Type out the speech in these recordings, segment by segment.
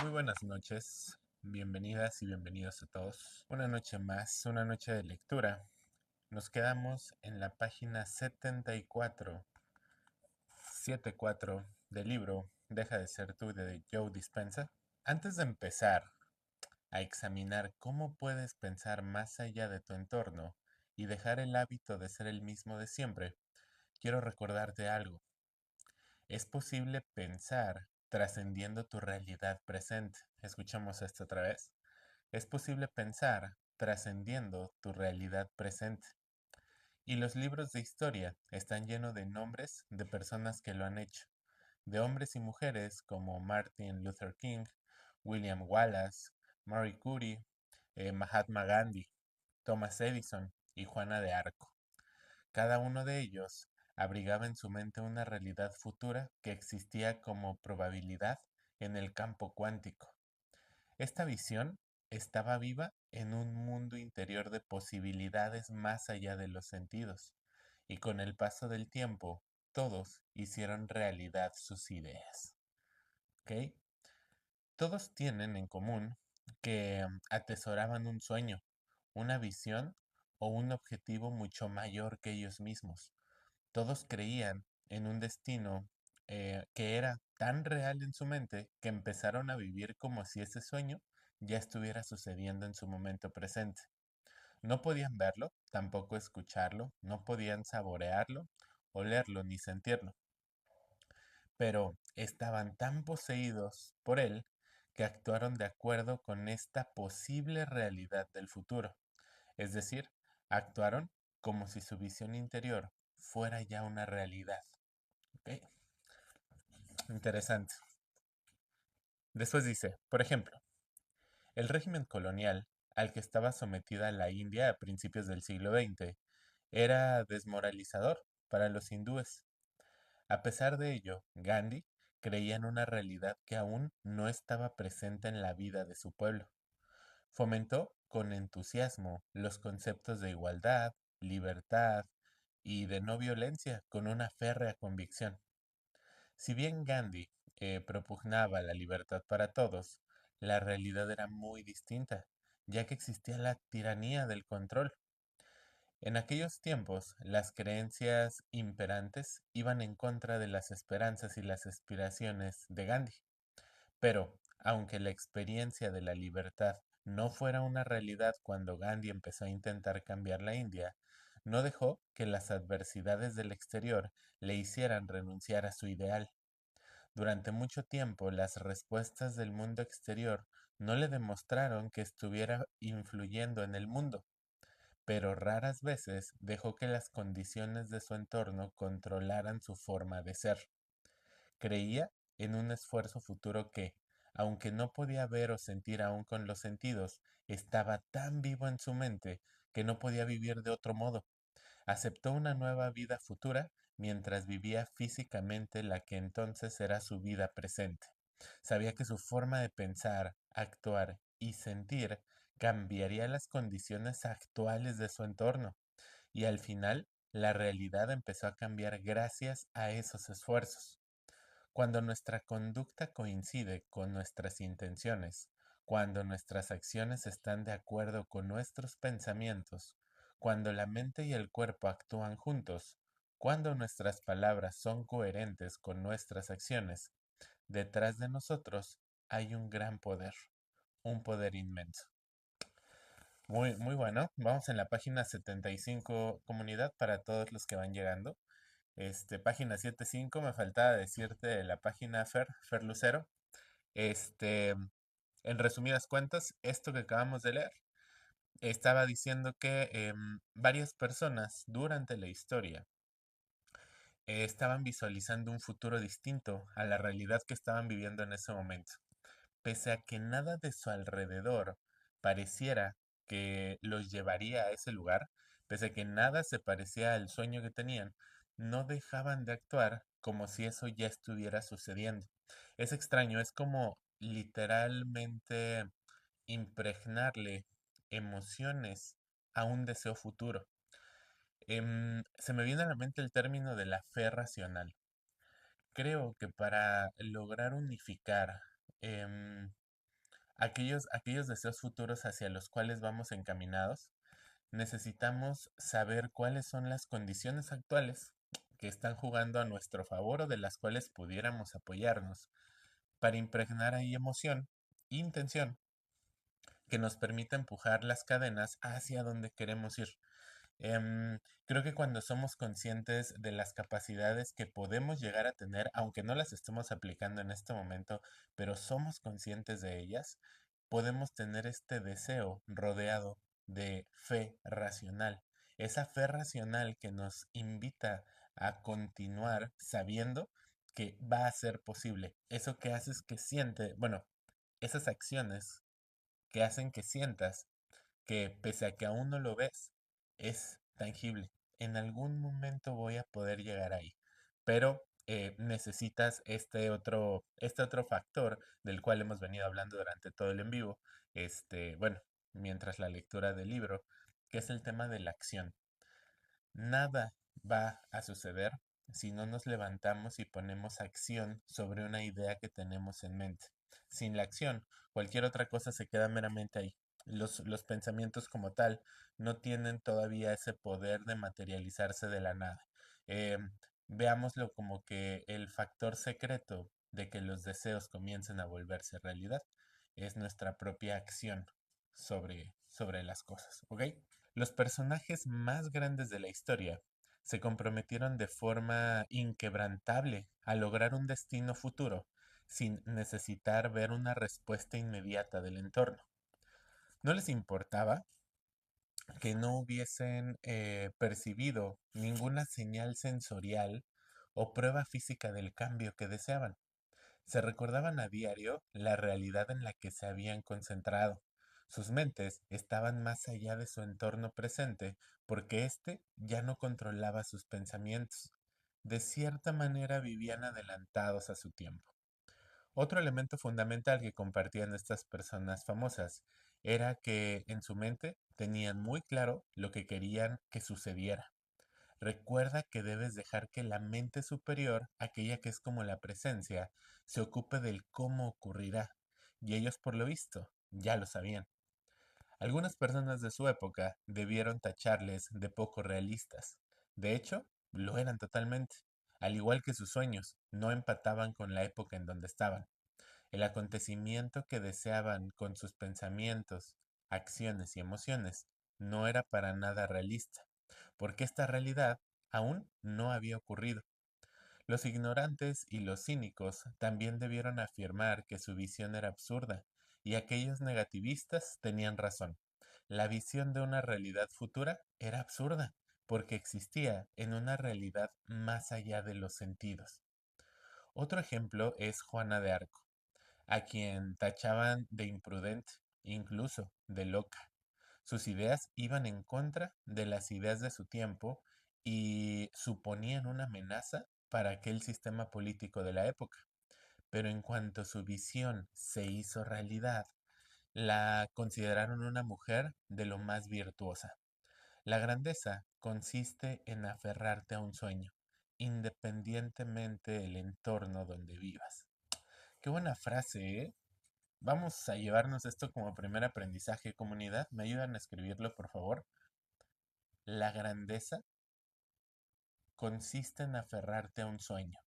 Muy buenas noches, bienvenidas y bienvenidos a todos. Una noche más, una noche de lectura. Nos quedamos en la página 74 del libro Deja de ser tú de Joe Dispenza. Antes de empezar a examinar cómo puedes pensar más allá de tu entorno y dejar el hábito de ser el mismo de siempre, quiero recordarte algo. Es posible pensar trascendiendo tu realidad presente. Escuchamos esto otra vez. Es posible pensar trascendiendo tu realidad presente. Y los libros de historia están llenos de nombres de personas que lo han hecho, de hombres y mujeres como Martin Luther King, William Wallace, Marie Curie, Mahatma Gandhi, Thomas Edison y Juana de Arco. Cada uno de ellos abrigaba en su mente una realidad futura que existía como probabilidad en el campo cuántico. Esta visión estaba viva en un mundo interior de posibilidades más allá de los sentidos, y con el paso del tiempo, todos hicieron realidad sus ideas. ¿Ok? Todos tienen en común que atesoraban un sueño, una visión o un objetivo mucho mayor que ellos mismos. Todos creían en un destino que era tan real en su mente que empezaron a vivir como si ese sueño ya estuviera sucediendo en su momento presente. No podían verlo, tampoco escucharlo, no podían saborearlo, olerlo ni sentirlo, pero estaban tan poseídos por él que actuaron de acuerdo con esta posible realidad del futuro. Es decir, actuaron como si su visión interior fuera ya una realidad. ¿Ok? Interesante. Después dice, por ejemplo, el régimen colonial al que estaba sometida la India a principios del siglo XX era desmoralizador para los hindúes. A pesar de ello, Gandhi creía en una realidad que aún no estaba presente en la vida de su pueblo. Fomentó con entusiasmo los conceptos de igualdad, libertad y de no violencia con una férrea convicción. Si bien Gandhi propugnaba la libertad para todos, la realidad era muy distinta, ya que existía la tiranía del control. En aquellos tiempos, las creencias imperantes iban en contra de las esperanzas y las aspiraciones de Gandhi. Pero, aunque la experiencia de la libertad no fuera una realidad cuando Gandhi empezó a intentar cambiar la India, no dejó que las adversidades del exterior le hicieran renunciar a su ideal. Durante mucho tiempo, las respuestas del mundo exterior no le demostraron que estuviera influyendo en el mundo, pero raras veces dejó que las condiciones de su entorno controlaran su forma de ser. Creía en un esfuerzo futuro que, aunque no podía ver o sentir aún con los sentidos, estaba tan vivo en su mente que no podía vivir de otro modo. Aceptó una nueva vida futura mientras vivía físicamente la que entonces era su vida presente. Sabía que su forma de pensar, actuar y sentir cambiaría las condiciones actuales de su entorno, y al final la realidad empezó a cambiar gracias a esos esfuerzos. Cuando nuestra conducta coincide con nuestras intenciones, cuando nuestras acciones están de acuerdo con nuestros pensamientos, cuando la mente y el cuerpo actúan juntos, cuando nuestras palabras son coherentes con nuestras acciones, detrás de nosotros hay un gran poder, un poder inmenso. Muy, muy bueno. Vamos en la página 75 comunidad para todos los que van llegando. Página 75, me faltaba decirte la página Fer Lucero. Este, en resumidas cuentas, esto que acabamos de leer estaba diciendo que varias personas durante la historia estaban visualizando un futuro distinto a la realidad que estaban viviendo en ese momento. Pese a que nada de su alrededor pareciera que los llevaría a ese lugar, pese a que nada se parecía al sueño que tenían, no dejaban de actuar como si eso ya estuviera sucediendo. Es extraño, es como literalmente impregnarle emociones a un deseo futuro. Se me viene a la mente el término de la fe racional. Creo que para lograr unificar aquellos deseos futuros hacia los cuales vamos encaminados, necesitamos saber cuáles son las condiciones actuales que están jugando a nuestro favor o de las cuales pudiéramos apoyarnos para impregnar ahí emoción, intención, que nos permita empujar las cadenas hacia donde queremos ir. Creo que cuando somos conscientes de las capacidades que podemos llegar a tener, aunque no las estemos aplicando en este momento, pero somos conscientes de ellas, podemos tener este deseo rodeado de fe racional. Esa fe racional que nos invita a continuar sabiendo que va a ser posible. Eso que haces que siente, bueno, esas acciones que hacen que sientas que pese a que aún no lo ves, es tangible. En algún momento voy a poder llegar ahí, pero necesitas este otro factor del cual hemos venido hablando durante todo el en vivo, bueno, mientras la lectura del libro, que es el tema de la acción. Nada va a suceder si no nos levantamos y ponemos acción sobre una idea que tenemos en mente. Sin la acción, cualquier otra cosa se queda meramente ahí. Los pensamientos como tal no tienen todavía ese poder de materializarse de la nada. Eh, Veámoslo como que el factor secreto de que los deseos comiencen a volverse realidad es nuestra propia acción sobre las cosas, ¿ok? Los personajes más grandes de la historia se comprometieron de forma inquebrantable a lograr un destino futuro sin necesitar ver una respuesta inmediata del entorno. No les importaba que no hubiesen percibido ninguna señal sensorial o prueba física del cambio que deseaban. Se recordaban a diario la realidad en la que se habían concentrado. Sus mentes estaban más allá de su entorno presente porque éste ya no controlaba sus pensamientos. De cierta manera vivían adelantados a su tiempo. Otro elemento fundamental que compartían estas personas famosas era que en su mente tenían muy claro lo que querían que sucediera. Recuerda que debes dejar que la mente superior, aquella que es como la presencia, se ocupe del cómo ocurrirá. Y ellos, por lo visto, ya lo sabían. Algunas personas de su época debieron tacharles de poco realistas. De hecho, lo eran totalmente. Al igual que sus sueños, no empataban con la época en donde estaban. El acontecimiento que deseaban con sus pensamientos, acciones y emociones no era para nada realista, porque esta realidad aún no había ocurrido. Los ignorantes y los cínicos también debieron afirmar que su visión era absurda, y aquellos negativistas tenían razón. La visión de una realidad futura era absurda, porque existía en una realidad más allá de los sentidos. Otro ejemplo es Juana de Arco, a quien tachaban de imprudente, incluso de loca. Sus ideas iban en contra de las ideas de su tiempo y suponían una amenaza para aquel sistema político de la época. Pero en cuanto su visión se hizo realidad, la consideraron una mujer de lo más virtuosa. La grandeza consiste en aferrarte a un sueño, independientemente del entorno donde vivas. Qué buena frase, ¿eh? Vamos a llevarnos esto como primer aprendizaje, comunidad. ¿Me ayudan a escribirlo, por favor? La grandeza consiste en aferrarte a un sueño,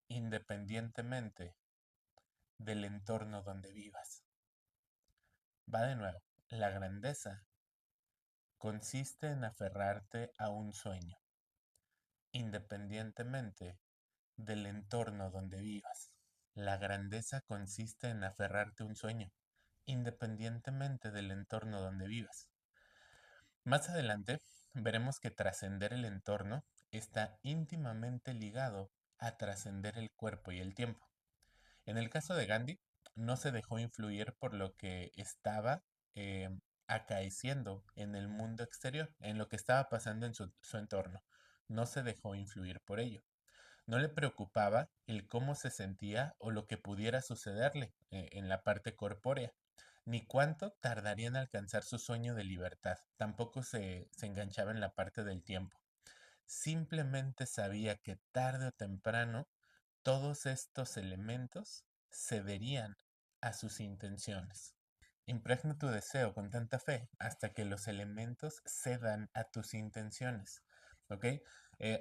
independientemente del entorno donde vivas. Va de nuevo. La grandeza consiste en aferrarte a un sueño, independientemente del entorno donde vivas. La grandeza consiste en aferrarte a un sueño, independientemente del entorno donde vivas. Más adelante veremos que trascender el entorno está íntimamente ligado a trascender el cuerpo y el tiempo. En el caso de Gandhi, no se dejó influir por lo que estaba eh, acaeciendo en el mundo exterior, en lo que estaba pasando en su entorno. No se dejó influir por ello. No le preocupaba el cómo se sentía o lo que pudiera sucederle en la parte corpórea, ni cuánto tardaría en alcanzar su sueño de libertad. Tampoco se enganchaba en la parte del tiempo. Simplemente sabía que tarde o temprano todos estos elementos cederían a sus intenciones. Impregna tu deseo con tanta fe hasta que los elementos cedan a tus intenciones. ¿Ok?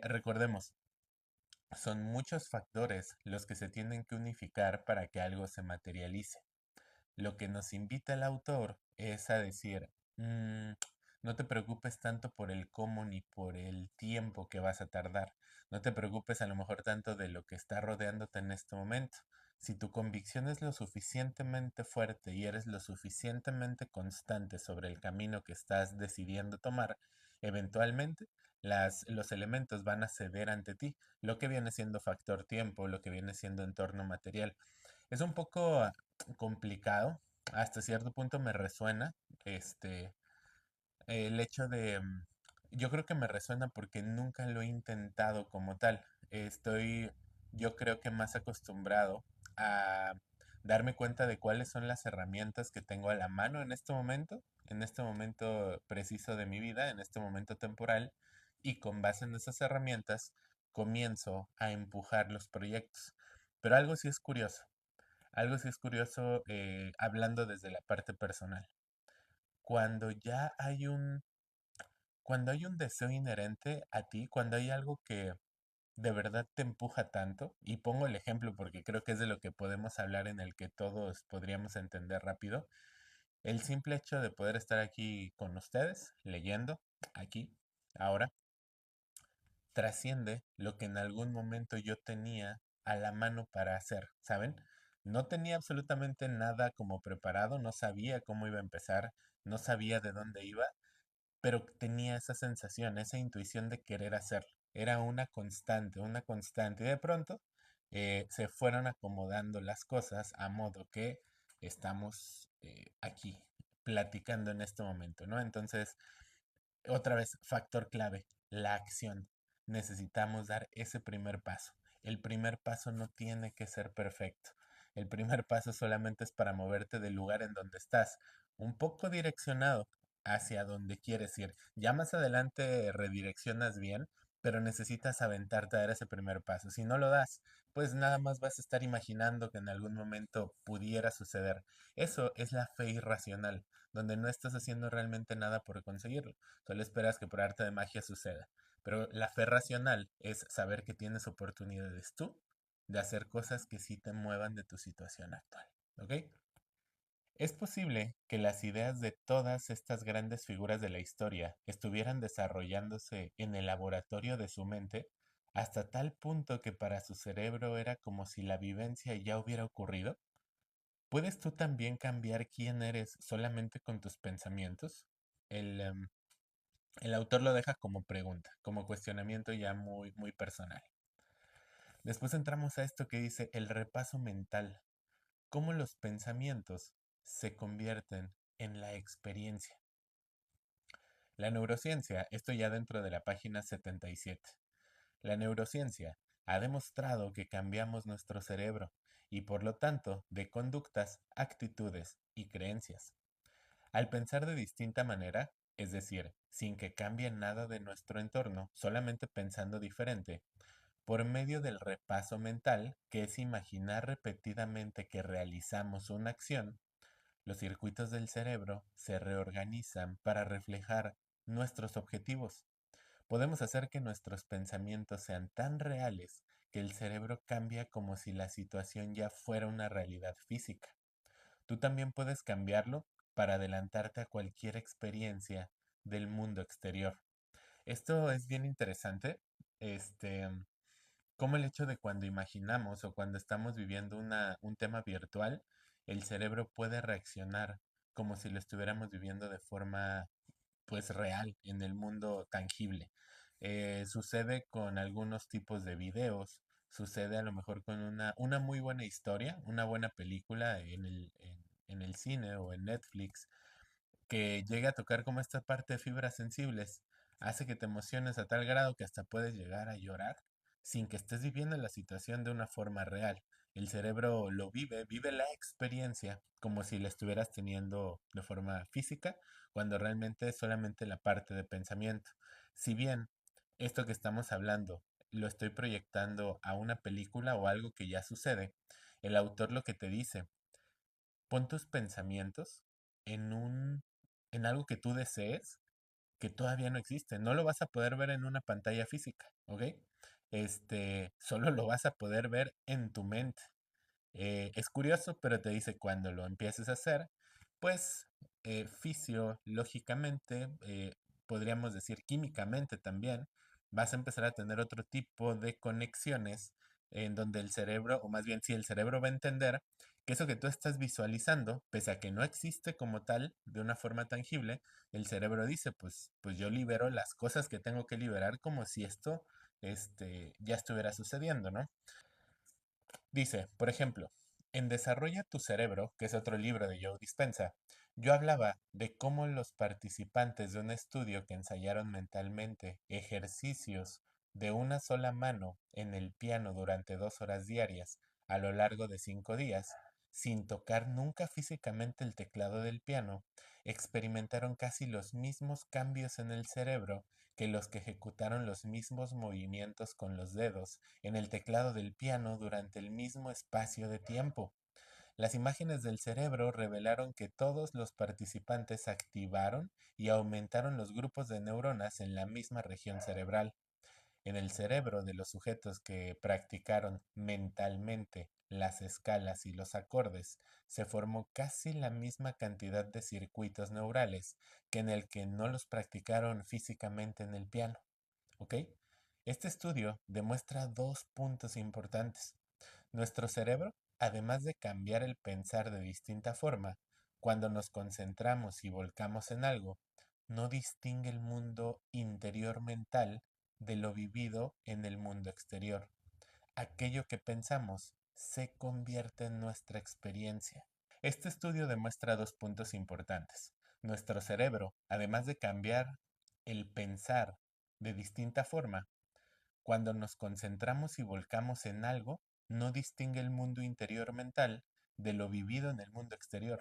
Recordemos, son muchos factores los que se tienen que unificar para que algo se materialice. Lo que nos invita el autor es a decir, no te preocupes tanto por el cómo ni por el tiempo que vas a tardar. No te preocupes a lo mejor tanto de lo que está rodeándote en este momento. Si tu convicción es lo suficientemente fuerte y eres lo suficientemente constante sobre el camino que estás decidiendo tomar, eventualmente los elementos van a ceder ante ti, lo que viene siendo factor tiempo, lo que viene siendo entorno material. Es un poco complicado, hasta cierto punto me resuena, este, el hecho de, yo creo que me resuena porque nunca lo he intentado como tal. Estoy, yo creo que más acostumbrado a darme cuenta de cuáles son las herramientas que tengo a la mano en este momento preciso de mi vida, en este momento temporal, y con base en esas herramientas comienzo a empujar los proyectos. Pero algo sí es curioso, hablando desde la parte personal. Cuando ya hay cuando hay un deseo inherente a ti, cuando hay algo que de verdad te empuja tanto, y pongo el ejemplo porque creo que es de lo que podemos hablar en el que todos podríamos entender rápido, el simple hecho de poder estar aquí con ustedes, leyendo, aquí, ahora, trasciende lo que en algún momento yo tenía a la mano para hacer, ¿saben? No tenía absolutamente nada como preparado, no sabía cómo iba a empezar, no sabía de dónde iba, pero tenía esa sensación, esa intuición de querer hacerlo. Era una constante. Y de pronto se fueron acomodando las cosas a modo que estamos aquí platicando en este momento, ¿no? Entonces, otra vez, factor clave, la acción. Necesitamos dar ese primer paso. El primer paso no tiene que ser perfecto. El primer paso solamente es para moverte del lugar en donde estás, un poco direccionado hacia donde quieres ir. Ya más adelante redireccionas bien, pero necesitas aventarte a dar ese primer paso. Si no lo das, pues nada más vas a estar imaginando que en algún momento pudiera suceder. Eso es la fe irracional, donde no estás haciendo realmente nada por conseguirlo. Solo esperas que por arte de magia suceda. Pero la fe racional es saber que tienes oportunidades tú de hacer cosas que sí te muevan de tu situación actual. ¿Ok? Es posible que las ideas de todas estas grandes figuras de la historia estuvieran desarrollándose en el laboratorio de su mente hasta tal punto que para su cerebro era como si la vivencia ya hubiera ocurrido. ¿Puedes tú también cambiar quién eres solamente con tus pensamientos? El, em, el autor lo deja como pregunta, como cuestionamiento ya muy personal. Después entramos a esto que dice el repaso mental, cómo los pensamientos se convierten en la experiencia. La neurociencia, esto ya dentro de la página 77. La neurociencia ha demostrado que cambiamos nuestro cerebro y por lo tanto de conductas, actitudes y creencias. Al pensar de distinta manera, es decir, sin que cambie nada de nuestro entorno, solamente pensando diferente, por medio del repaso mental, que es imaginar repetidamente que realizamos una acción, los circuitos del cerebro se reorganizan para reflejar nuestros objetivos. Podemos hacer que nuestros pensamientos sean tan reales que el cerebro cambia como si la situación ya fuera una realidad física. Tú también puedes cambiarlo para adelantarte a cualquier experiencia del mundo exterior. Esto es bien interesante, este, como el hecho de cuando imaginamos o cuando estamos viviendo un tema virtual, el cerebro puede reaccionar como si lo estuviéramos viviendo de forma pues real en el mundo tangible. Sucede con algunos tipos de videos, sucede a lo mejor con una muy buena historia, una buena película en el cine o en Netflix, que llegue a tocar como esta parte de fibras sensibles, hace que te emociones a tal grado que hasta puedes llegar a llorar sin que estés viviendo la situación de una forma real. El cerebro lo vive, vive la experiencia como si la estuvieras teniendo de forma física, cuando realmente es solamente la parte de pensamiento. Si bien esto que estamos hablando lo estoy proyectando a una película o algo que ya sucede, El autor lo que te dice, pon tus pensamientos en en algo que tú desees que todavía no existe. No lo vas a poder ver en una pantalla física, ¿ok? Solo lo vas a poder ver en tu mente. Es curioso, pero te dice cuando lo empieces a hacer, pues fisiológicamente, podríamos decir químicamente también, vas a empezar a tener otro tipo de conexiones en donde el cerebro, o más bien si el cerebro va a entender que eso que tú estás visualizando, pese a que no existe como tal de una forma tangible, el cerebro dice, pues yo libero las cosas que tengo que liberar como si esto ya estuviera sucediendo, ¿no? Dice, por ejemplo, en Desarrolla tu cerebro, que es otro libro de Joe Dispenza, yo hablaba de cómo los participantes de un estudio que ensayaron mentalmente ejercicios de una sola mano en el piano durante 2 horas diarias a lo largo de 5 días, sin tocar nunca físicamente el teclado del piano, experimentaron casi los mismos cambios en el cerebro que los que ejecutaron los mismos movimientos con los dedos en el teclado del piano durante el mismo espacio de tiempo. Las imágenes del cerebro revelaron que todos los participantes activaron y aumentaron los grupos de neuronas en la misma región cerebral. En el cerebro de los sujetos que practicaron mentalmente las escalas y los acordes, se formó casi la misma cantidad de circuitos neurales que en el que no los practicaron físicamente en el piano. ¿Ok? Este estudio demuestra dos puntos importantes. Nuestro cerebro, además de cambiar el pensar de distinta forma, cuando nos concentramos y volcamos en algo, no distingue el mundo interior mental de lo vivido en el mundo exterior. Aquello que pensamos se convierte en nuestra experiencia. Este estudio demuestra dos puntos importantes. Nuestro cerebro, además de cambiar el pensar de distinta forma, cuando nos concentramos y volcamos en algo, no distingue el mundo interior mental de lo vivido en el mundo exterior.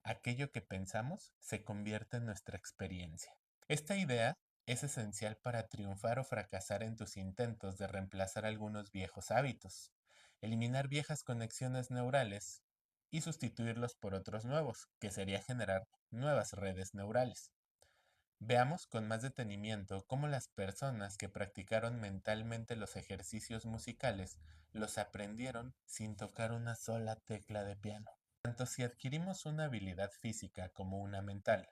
Aquello que pensamos se convierte en nuestra experiencia. Esta idea es esencial para triunfar o fracasar en tus intentos de reemplazar algunos viejos hábitos, eliminar viejas conexiones neurales y sustituirlos por otros nuevos, que sería generar nuevas redes neurales. Veamos con más detenimiento cómo las personas que practicaron mentalmente los ejercicios musicales los aprendieron sin tocar una sola tecla de piano. Tanto si adquirimos una habilidad física como una mental,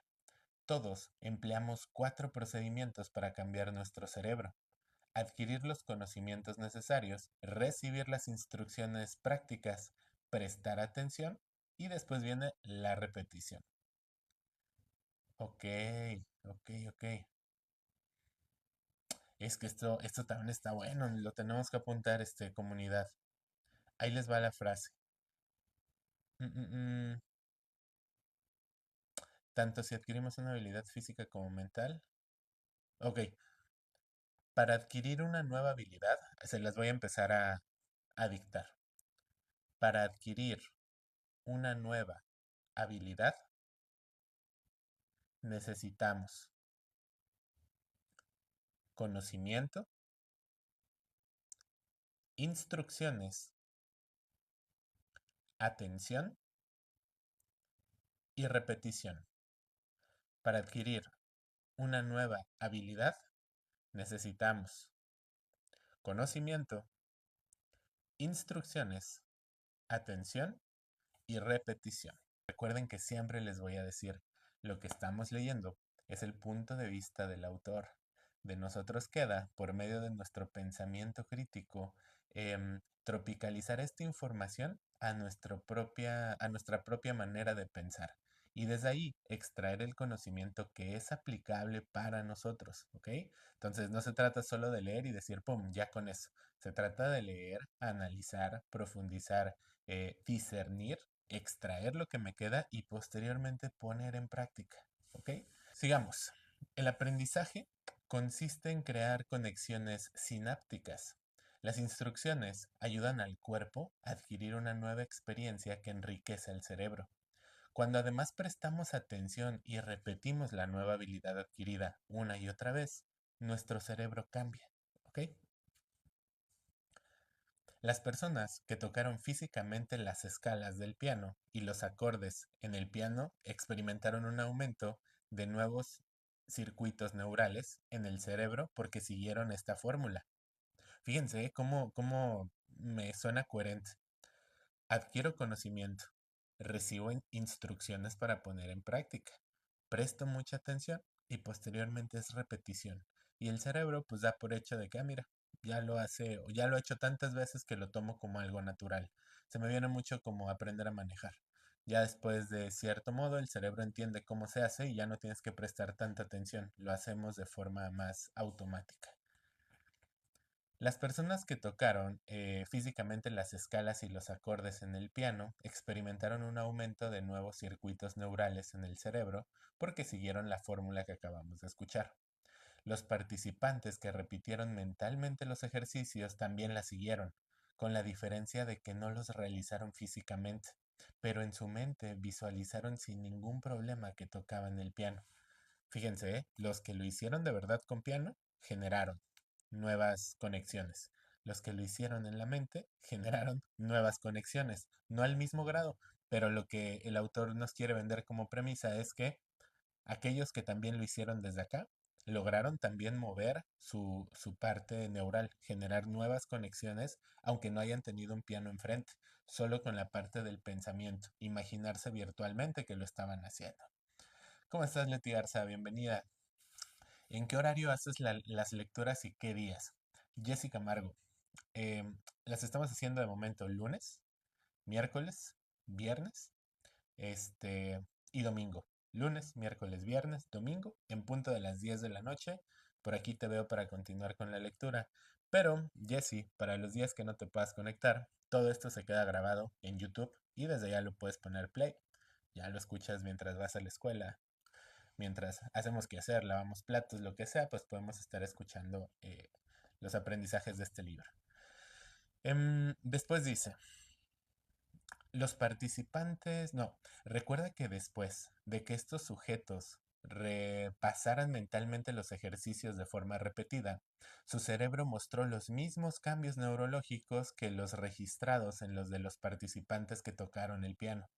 todos empleamos 4 procedimientos para cambiar nuestro cerebro: adquirir los conocimientos necesarios, recibir las instrucciones prácticas, prestar atención y después viene la repetición. Ok, ok. Es que esto también está bueno, lo tenemos que apuntar, comunidad. Ahí les va la frase. Mm, mm, mm. Tanto si adquirimos una habilidad física como mental. Ok, para adquirir una nueva habilidad, se las voy a empezar a dictar. Para adquirir una nueva habilidad, necesitamos conocimiento, instrucciones, atención y repetición. Para adquirir una nueva habilidad, necesitamos conocimiento, instrucciones, atención y repetición. Recuerden que siempre les voy a decir, lo que estamos leyendo es el punto de vista del autor. De nosotros queda, por medio de nuestro pensamiento crítico, tropicalizar esta información a nuestra propia manera de pensar. Y desde ahí extraer el conocimiento que es aplicable para nosotros, ¿ok? Entonces no se trata solo de leer y decir, ¡pum!, ya con eso. Se trata de leer, analizar, profundizar, discernir, extraer lo que me queda y posteriormente poner en práctica, ¿ok? Sigamos. El aprendizaje consiste en crear conexiones sinápticas. Las instrucciones ayudan al cuerpo a adquirir una nueva experiencia que enriquece el cerebro. Cuando además prestamos atención y repetimos la nueva habilidad adquirida una y otra vez, nuestro cerebro cambia. ¿Ok? Las personas que tocaron físicamente las escalas del piano y los acordes en el piano experimentaron un aumento de nuevos circuitos neurales en el cerebro porque siguieron esta fórmula. Fíjense cómo me suena coherente. Adquiero conocimiento, recibo instrucciones para poner en práctica, presto mucha atención y posteriormente es repetición. Y el cerebro pues da por hecho de que, mira, ya lo hace o ya lo ha hecho tantas veces que lo tomo como algo natural. Se me viene mucho como aprender a manejar. Ya después de cierto modo el cerebro entiende cómo se hace y ya no tienes que prestar tanta atención, lo hacemos de forma más automática. Las personas que tocaron físicamente las escalas y los acordes en el piano experimentaron un aumento de nuevos circuitos neurales en el cerebro porque siguieron la fórmula que acabamos de escuchar. Los participantes que repitieron mentalmente los ejercicios también la siguieron, con la diferencia de que no los realizaron físicamente, pero en su mente visualizaron sin ningún problema que tocaban el piano. Fíjense, los que lo hicieron de verdad con piano generaron nuevas conexiones. Los que lo hicieron en la mente generaron nuevas conexiones, no al mismo grado, pero lo que el autor nos quiere vender como premisa es que aquellos que también lo hicieron desde acá lograron también mover su parte neural, generar nuevas conexiones, aunque no hayan tenido un piano enfrente, solo con la parte del pensamiento, imaginarse virtualmente que lo estaban haciendo. ¿Cómo estás, Leti Garza? Bienvenida. ¿En qué horario haces las lecturas y qué días? Jessica Margo, las estamos haciendo de momento lunes, miércoles, viernes, este, y domingo. Lunes, miércoles, viernes, domingo, en punto de las 10 de la noche. Por aquí te veo para continuar con la lectura. Pero, Jessy, para los días que no te puedas conectar, todo esto se queda grabado en YouTube y desde ya lo puedes poner play. Ya lo escuchas mientras vas a la escuela, mientras hacemos que hacer, lavamos platos, lo que sea, pues podemos estar escuchando los aprendizajes de este libro. Después dice, los participantes, no, recuerda que después de que estos sujetos repasaran mentalmente los ejercicios de forma repetida, su cerebro mostró los mismos cambios neurológicos que los registrados en los de los participantes que tocaron el piano.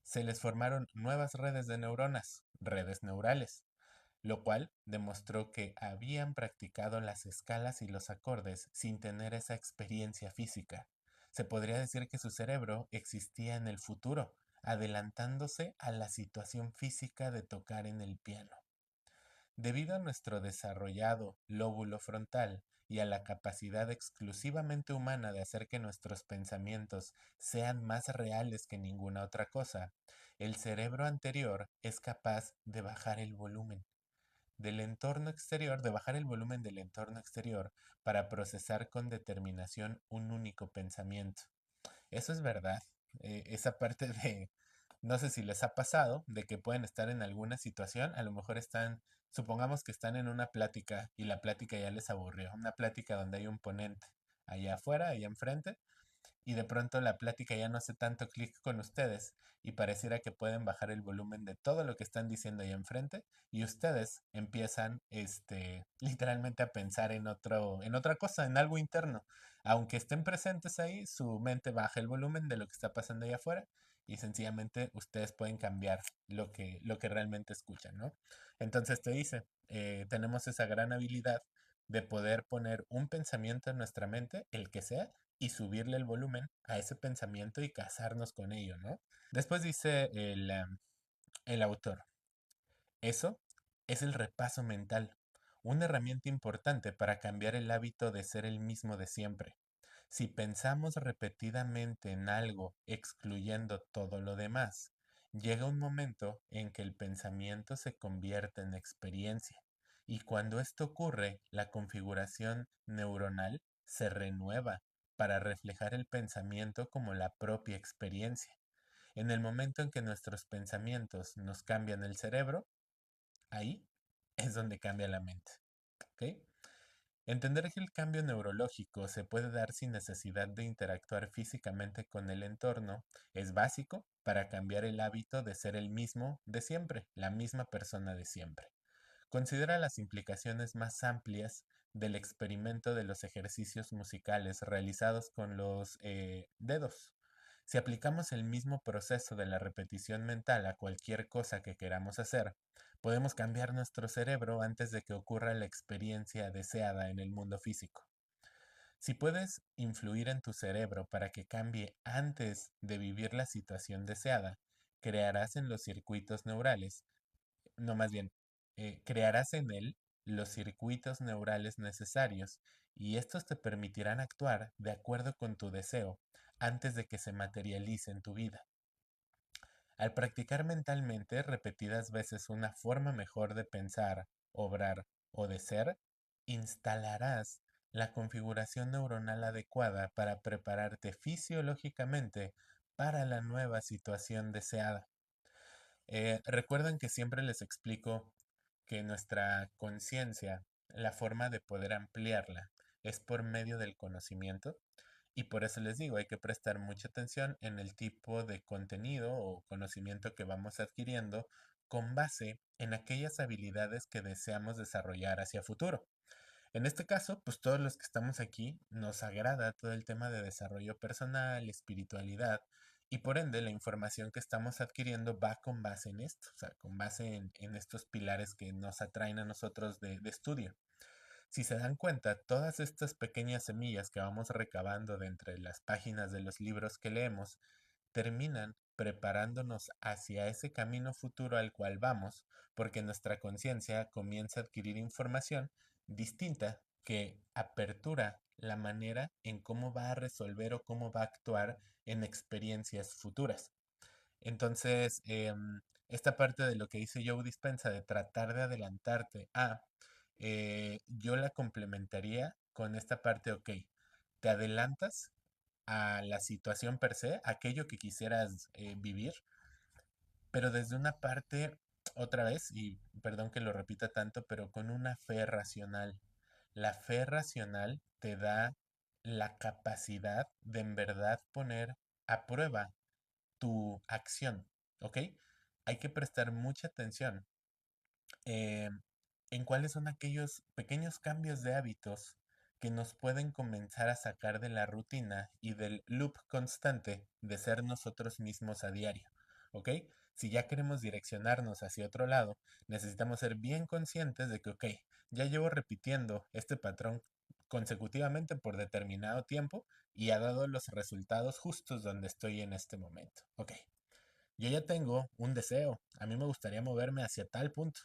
Se les formaron nuevas redes de neuronas, redes neurales, lo cual demostró que habían practicado las escalas y los acordes sin tener esa experiencia física. Se podría decir que su cerebro existía en el futuro, adelantándose a la situación física de tocar en el piano. Debido a nuestro desarrollado lóbulo frontal y a la capacidad exclusivamente humana de hacer que nuestros pensamientos sean más reales que ninguna otra cosa, el cerebro anterior es capaz de bajar el volumen del entorno exterior, de bajar el volumen del entorno exterior para procesar con determinación un único pensamiento. Eso es verdad. Esa parte de, no sé si les ha pasado, de que pueden estar en alguna situación, a lo mejor están, supongamos que están en una plática y la plática ya les aburrió, una plática donde hay un ponente allá afuera, allá enfrente, y de pronto la plática ya no hace tanto clic con ustedes y pareciera que pueden bajar el volumen de todo lo que están diciendo ahí enfrente y ustedes empiezan literalmente a pensar en otra cosa, en algo interno. Aunque estén presentes ahí, su mente baja el volumen de lo que está pasando ahí afuera y sencillamente ustedes pueden cambiar lo que realmente escuchan, ¿no? Entonces te dice, tenemos esa gran habilidad de poder poner un pensamiento en nuestra mente, el que sea, y subirle el volumen a ese pensamiento y casarnos con ello, ¿no? Después dice el autor, eso es el repaso mental, una herramienta importante para cambiar el hábito de ser el mismo de siempre. Si pensamos repetidamente en algo excluyendo todo lo demás, llega un momento en que el pensamiento se convierte en experiencia. Y cuando esto ocurre, la configuración neuronal se renueva para reflejar el pensamiento como la propia experiencia. En el momento en que nuestros pensamientos nos cambian el cerebro, ahí es donde cambia la mente. ¿Ok? Entender que el cambio neurológico se puede dar sin necesidad de interactuar físicamente con el entorno es básico para cambiar el hábito de ser el mismo de siempre, la misma persona de siempre. Considera las implicaciones más amplias del experimento de los ejercicios musicales realizados con los dedos. Si aplicamos el mismo proceso de la repetición mental a cualquier cosa que queramos hacer, podemos cambiar nuestro cerebro antes de que ocurra la experiencia deseada en el mundo físico. Si puedes influir en tu cerebro para que cambie antes de vivir la situación deseada, crearás en los circuitos neurales, no más bien, crearás en él los circuitos neurales necesarios y estos te permitirán actuar de acuerdo con tu deseo antes de que se materialice en tu vida. Al practicar mentalmente repetidas veces una forma mejor de pensar, obrar o de ser, instalarás la configuración neuronal adecuada para prepararte fisiológicamente para la nueva situación deseada. Recuerden que siempre les explico que nuestra conciencia, la forma de poder ampliarla, es por medio del conocimiento y por eso les digo, hay que prestar mucha atención en el tipo de contenido o conocimiento que vamos adquiriendo con base en aquellas habilidades que deseamos desarrollar hacia futuro. En este caso, pues todos los que estamos aquí nos agrada todo el tema de desarrollo personal, espiritualidad, y por ende la información que estamos adquiriendo va con base en esto, o sea, con base en estos pilares que nos atraen a nosotros de estudio. Si se dan cuenta, todas estas pequeñas semillas que vamos recabando de entre las páginas de los libros que leemos terminan preparándonos hacia ese camino futuro al cual vamos, porque nuestra conciencia comienza a adquirir información distinta que apertura la manera en cómo va a resolver o cómo va a actuar en experiencias futuras. Entonces, esta parte de lo que dice Joe Dispensa de tratar de adelantarte a, yo la complementaría con esta parte, ok, te adelantas a la situación per se, aquello que quisieras vivir, pero desde una parte, otra vez, y perdón que lo repita tanto, pero con una fe racional. La fe racional te da la capacidad de en verdad poner a prueba tu acción, ¿ok? Hay que prestar mucha atención eh, en cuáles son aquellos pequeños cambios de hábitos que nos pueden comenzar a sacar de la rutina y del loop constante de ser nosotros mismos a diario, ¿ok? Si ya queremos direccionarnos hacia otro lado, necesitamos ser bien conscientes de que, ok, ya llevo repitiendo este patrón consecutivamente por determinado tiempo y ha dado los resultados justos donde estoy en este momento. Ok, yo ya tengo un deseo, a mí me gustaría moverme hacia tal punto.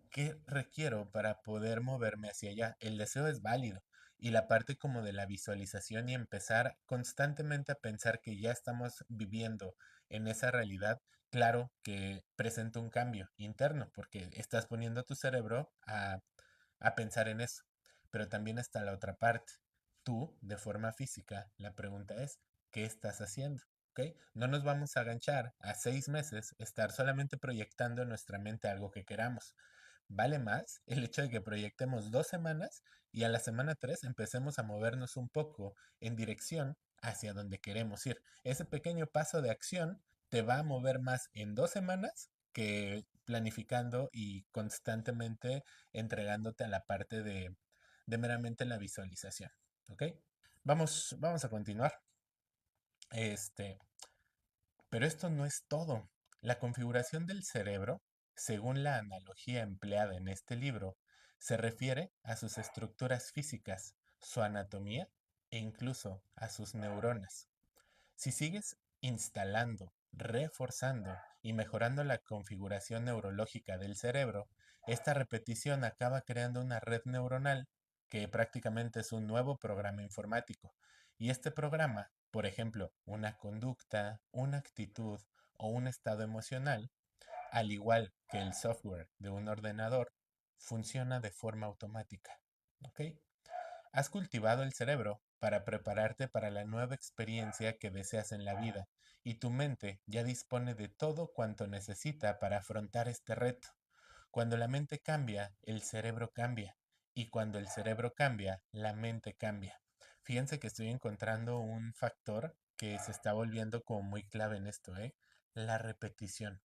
¿Qué requiero para poder moverme hacia allá? El deseo es válido y la parte como de la visualización y empezar constantemente a pensar que ya estamos viviendo en esa realidad, claro que presenta un cambio interno porque estás poniendo a tu cerebro a pensar en eso. Pero también está la otra parte. Tú, de forma física, la pregunta es, ¿qué estás haciendo? ¿Ok? No nos vamos a aganchar a 6 meses estar solamente proyectando en nuestra mente algo que queramos. Vale más el hecho de que proyectemos 2 semanas y a la semana 3 empecemos a movernos un poco en dirección hacia donde queremos ir. Ese pequeño paso de acción te va a mover más en 2 semanas que planificando y constantemente entregándote a la parte de meramente la visualización. ¿Ok? Vamos a continuar. Este, pero esto no es todo. La configuración del cerebro, según la analogía empleada en este libro, se refiere a sus estructuras físicas, su anatomía e incluso a sus neuronas. Si sigues instalando, reforzando y mejorando la configuración neurológica del cerebro, esta repetición acaba creando una red neuronal que prácticamente es un nuevo programa informático. Y este programa, por ejemplo, una conducta, una actitud o un estado emocional, al igual que el software de un ordenador, funciona de forma automática. ¿Ok? Has cultivado el cerebro para prepararte para la nueva experiencia que deseas en la vida y tu mente ya dispone de todo cuanto necesita para afrontar este reto. Cuando la mente cambia, el cerebro cambia y cuando el cerebro cambia, la mente cambia. Fíjense que estoy encontrando un factor que se está volviendo como muy clave en esto, ¿eh? La repetición.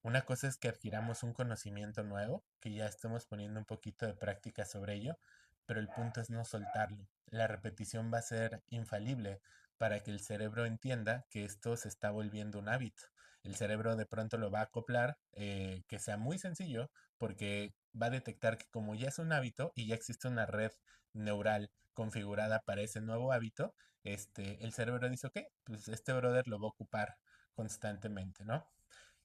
Una cosa es que adquiramos un conocimiento nuevo, que ya estemos poniendo un poquito de práctica sobre ello, pero el punto es no soltarlo. La repetición va a ser infalible para que el cerebro entienda que esto se está volviendo un hábito. El cerebro de pronto lo va a acoplar, que sea muy sencillo, porque va a detectar que como ya es un hábito y ya existe una red neural configurada para ese nuevo hábito, el cerebro dice, ok, pues este brother lo va a ocupar constantemente, ¿no?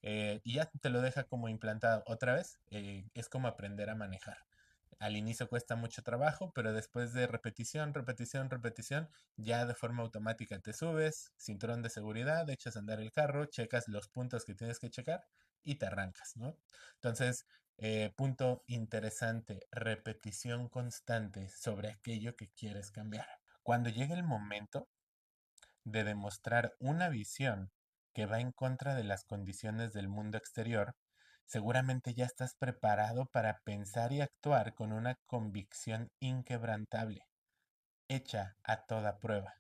Y ya te lo deja como implantado. Otra vez, es como aprender a manejar. Al inicio cuesta mucho trabajo, pero después de repetición, repetición, repetición, ya de forma automática te subes, cinturón de seguridad, echas a andar el carro, checas los puntos que tienes que checar y te arrancas, ¿no? Entonces, punto interesante, repetición constante sobre aquello que quieres cambiar. Cuando llegue el momento de demostrar una visión que va en contra de las condiciones del mundo exterior, seguramente ya estás preparado para pensar y actuar con una convicción inquebrantable, hecha a toda prueba.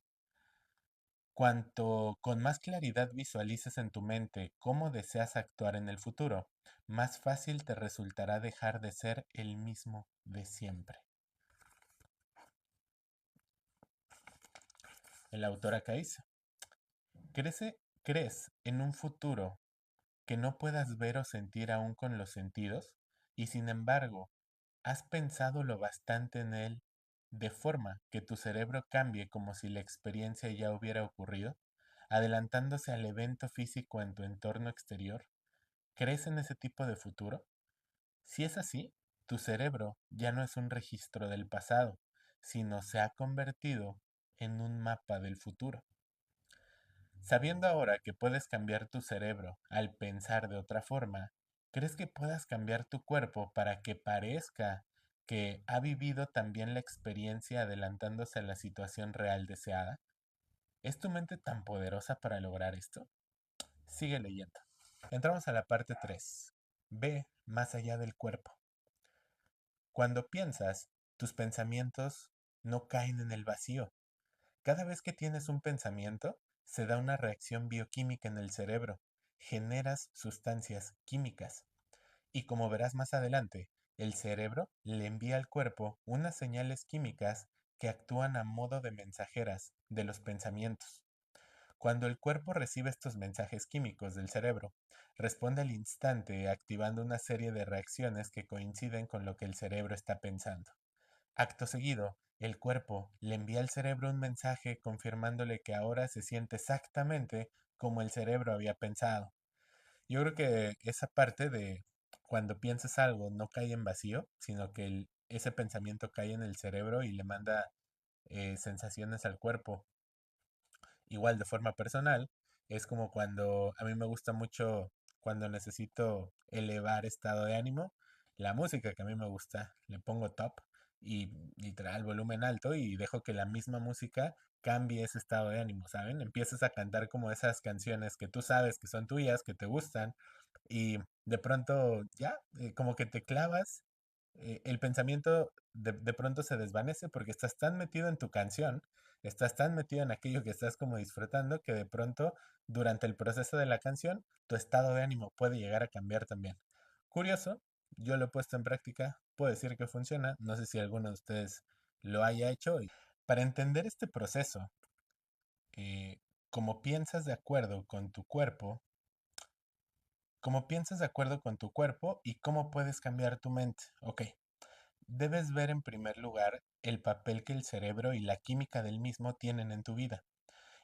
Cuanto con más claridad visualices en tu mente cómo deseas actuar en el futuro, más fácil te resultará dejar de ser el mismo de siempre. El autor acá dice, ¿crees en un futuro que no puedas ver o sentir aún con los sentidos, y sin embargo, has pensado lo bastante en él de forma que tu cerebro cambie como si la experiencia ya hubiera ocurrido, adelantándose al evento físico en tu entorno exterior? ¿Crees en ese tipo de futuro? Si es así, tu cerebro ya no es un registro del pasado, sino se ha convertido en un mapa del futuro. Sabiendo ahora que puedes cambiar tu cerebro al pensar de otra forma, ¿crees que puedas cambiar tu cuerpo para que parezca que ha vivido también la experiencia adelantándose a la situación real deseada? ¿Es tu mente tan poderosa para lograr esto? Sigue leyendo. Entramos a la parte 3. Ve más allá del cuerpo. Cuando piensas, tus pensamientos no caen en el vacío. Cada vez que tienes un pensamiento, se da una reacción bioquímica en el cerebro. Generas sustancias químicas. Y como verás más adelante, el cerebro le envía al cuerpo unas señales químicas que actúan a modo de mensajeras de los pensamientos. Cuando el cuerpo recibe estos mensajes químicos del cerebro, responde al instante activando una serie de reacciones que coinciden con lo que el cerebro está pensando. Acto seguido, el cuerpo le envía al cerebro un mensaje confirmándole que ahora se siente exactamente como el cerebro había pensado. Yo creo que esa parte de cuando piensas algo no cae en vacío, sino que ese pensamiento cae en el cerebro y le manda sensaciones al cuerpo. Igual de forma personal, es como cuando a mí me gusta mucho cuando necesito elevar estado de ánimo, la música que a mí me gusta, le pongo top y literal volumen alto y dejo que la misma música cambie ese estado de ánimo, ¿saben? Empiezas a cantar como esas canciones que tú sabes que son tuyas, que te gustan y de pronto ya, como que te clavas, el pensamiento de pronto se desvanece porque estás tan metido en tu canción, estás tan metido en aquello que estás como disfrutando que de pronto durante el proceso de la canción tu estado de ánimo puede llegar a cambiar también. Curioso, yo lo he puesto en práctica, puedo decir que funciona, no sé si alguno de ustedes lo haya hecho. Para entender este proceso, como piensas de acuerdo con tu cuerpo, como piensas de acuerdo con tu cuerpo y cómo puedes cambiar tu mente. Ok, debes ver en primer lugar el papel que el cerebro y la química del mismo tienen en tu vida.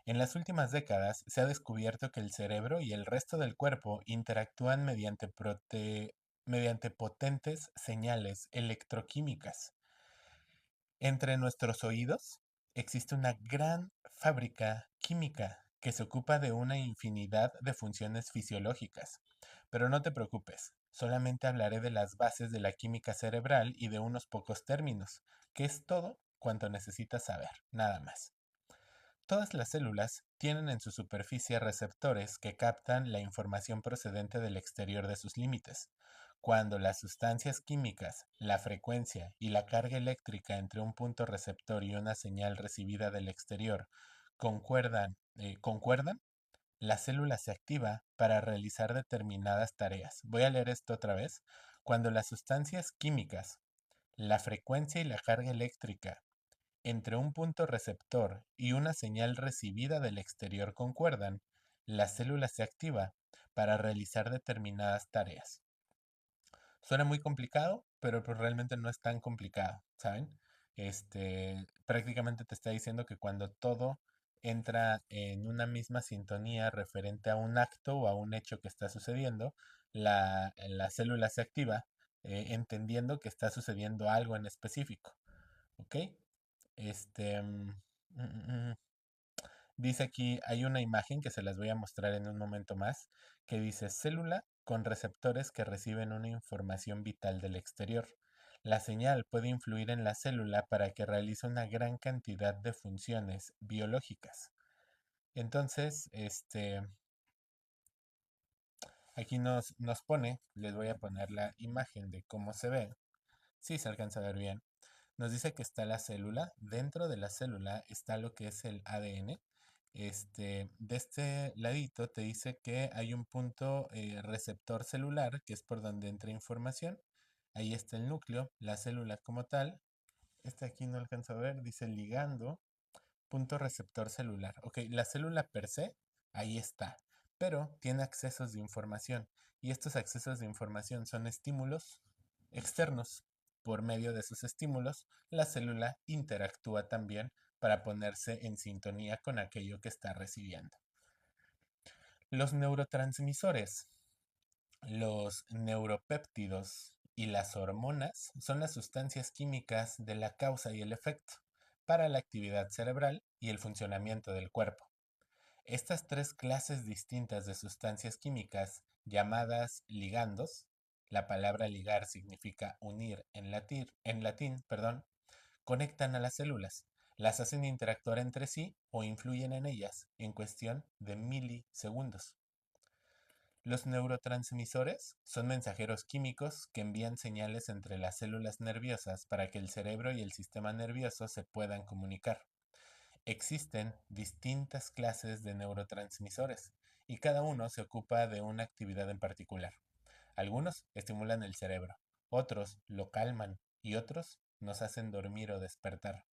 En las últimas décadas se ha descubierto que el cerebro y el resto del cuerpo interactúan mediante potentes señales electroquímicas. Entre nuestros oídos existe una gran fábrica química que se ocupa de una infinidad de funciones fisiológicas. Pero no te preocupes, solamente hablaré de las bases de la química cerebral y de unos pocos términos, que es todo cuanto necesitas saber, nada más. Todas las células tienen en su superficie receptores que captan la información procedente del exterior de sus límites. Cuando las sustancias químicas, la frecuencia y la carga eléctrica entre un punto receptor y una señal recibida del exterior concuerdan, la célula se activa para realizar determinadas tareas. Voy a leer esto otra vez. Cuando las sustancias químicas, La frecuencia y la carga eléctrica entre un punto receptor y una señal recibida del exterior concuerdan, la célula se activa para realizar determinadas tareas. Suena muy complicado, pero pues realmente no es tan complicado, ¿saben? Prácticamente te está diciendo que cuando todo entra en una misma sintonía referente a un acto o a un hecho que está sucediendo, la célula se activa, entendiendo que está sucediendo algo en específico, ¿ok? Este, mm, mm, mm, Dice aquí, hay una imagen que se las voy a mostrar en un momento más, que dice célula con receptores que reciben una información vital del exterior. La señal puede influir en la célula para que realice una gran cantidad de funciones biológicas. Entonces, aquí nos pone, les voy a poner la imagen de cómo se ve, si se alcanza a ver bien. Nos dice que está la célula. Dentro de la célula está lo que es el ADN. De este ladito te dice que hay un punto receptor celular, que es por donde entra información. Ahí está el núcleo, la célula como tal. Este aquí no alcanza a ver, dice ligando, punto receptor celular. Ok, la célula per se, ahí está, pero tiene accesos de información. Y estos accesos de información son estímulos externos. Por medio de esos estímulos, la célula interactúa también para ponerse en sintonía con aquello que está recibiendo. Los neurotransmisores, los neuropéptidos y las hormonas son las sustancias químicas de la causa y el efecto para la actividad cerebral y el funcionamiento del cuerpo. Estas tres clases distintas de sustancias químicas, llamadas ligandos, la palabra ligar significa unir en latín, perdón, conectan a las células, las hacen interactuar entre sí o influyen en ellas en cuestión de milisegundos. Los neurotransmisores son mensajeros químicos que envían señales entre las células nerviosas para que el cerebro y el sistema nervioso se puedan comunicar. Existen distintas clases de neurotransmisores y cada uno se ocupa de una actividad en particular. Algunos estimulan el cerebro, otros lo calman y otros nos hacen dormir o despertar.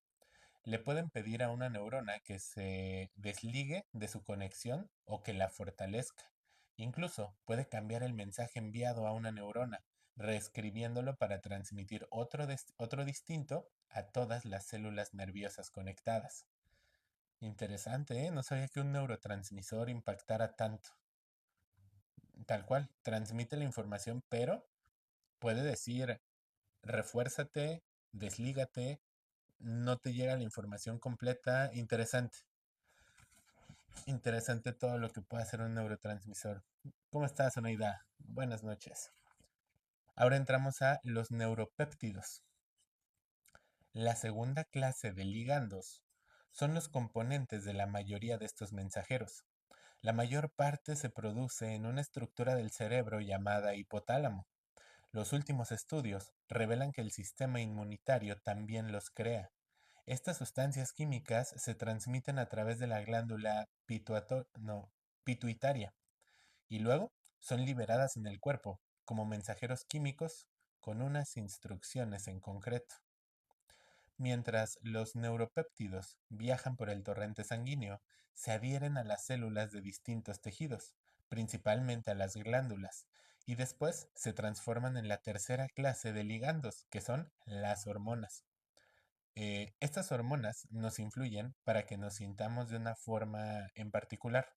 Le pueden pedir a una neurona que se desligue de su conexión o que la fortalezca. Incluso puede cambiar el mensaje enviado a una neurona, reescribiéndolo para transmitir otro distinto a todas las células nerviosas conectadas. Interesante, ¿eh? No sabía que un neurotransmisor impactara tanto. Tal cual, transmite la información, pero puede decir, refuérzate, deslígate, no te llega la información completa. Interesante, interesante todo lo que puede hacer un neurotransmisor. ¿Cómo estás, Oneida? Buenas noches. Ahora entramos a los neuropéptidos. La segunda clase de ligandos son los componentes de la mayoría de estos mensajeros. La mayor parte se produce en una estructura del cerebro llamada hipotálamo. Los últimos estudios revelan que el sistema inmunitario también los crea. Estas sustancias químicas se transmiten a través de la glándula pituitaria y luego son liberadas en el cuerpo como mensajeros químicos con unas instrucciones en concreto. Mientras los neuropéptidos viajan por el torrente sanguíneo, se adhieren a las células de distintos tejidos, principalmente a las glándulas, y después se transforman en la tercera clase de ligandos, que son las hormonas. Estas hormonas nos influyen para que nos sintamos de una forma en particular.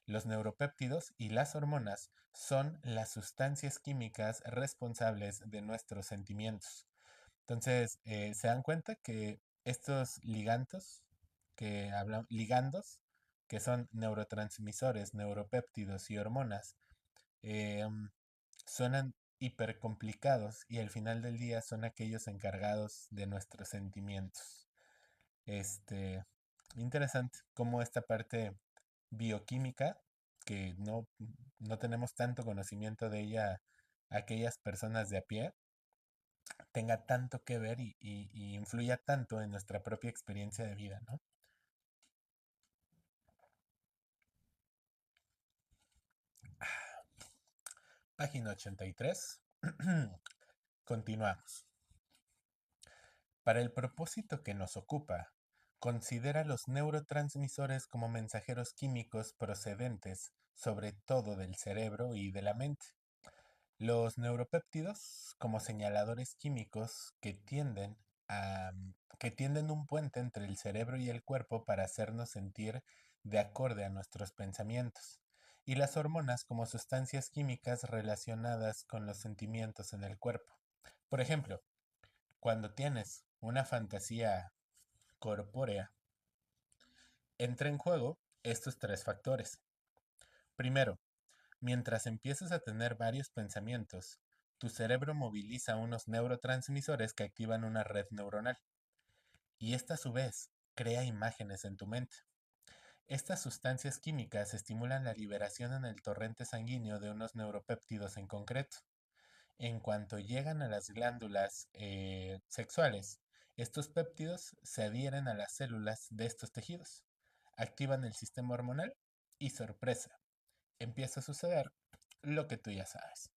Los neuropéptidos y las hormonas son las sustancias químicas responsables de nuestros sentimientos. Entonces, se dan cuenta que estos ligandos, que son neurotransmisores, neuropéptidos y hormonas, em, suenan hipercomplicados y al final del día son aquellos encargados de nuestros sentimientos. Este, Interesante cómo esta parte bioquímica, que no tenemos tanto conocimiento de ella aquellas personas de a pie, tenga tanto que ver y influya tanto en nuestra propia experiencia de vida, ¿no? Página 83. Continuamos. Para el propósito que nos ocupa, considera los neurotransmisores como mensajeros químicos procedentes sobre todo del cerebro y de la mente. Los neuropéptidos como señaladores químicos a, que tienden un puente entre el cerebro y el cuerpo para hacernos sentir de acorde a nuestros pensamientos. Y las hormonas como sustancias químicas relacionadas con los sentimientos en el cuerpo. Por ejemplo, cuando tienes una fantasía corpórea, entra en juego estos tres factores. Primero, mientras empiezas a tener varios pensamientos, tu cerebro moviliza unos neurotransmisores que activan una red neuronal, y esta a su vez crea imágenes en tu mente. Estas sustancias químicas estimulan la liberación en el torrente sanguíneo de unos neuropéptidos en concreto. En cuanto llegan a las glándulas sexuales, estos péptidos se adhieren a las células de estos tejidos, activan el sistema hormonal y sorpresa, empieza a suceder lo que tú ya sabes.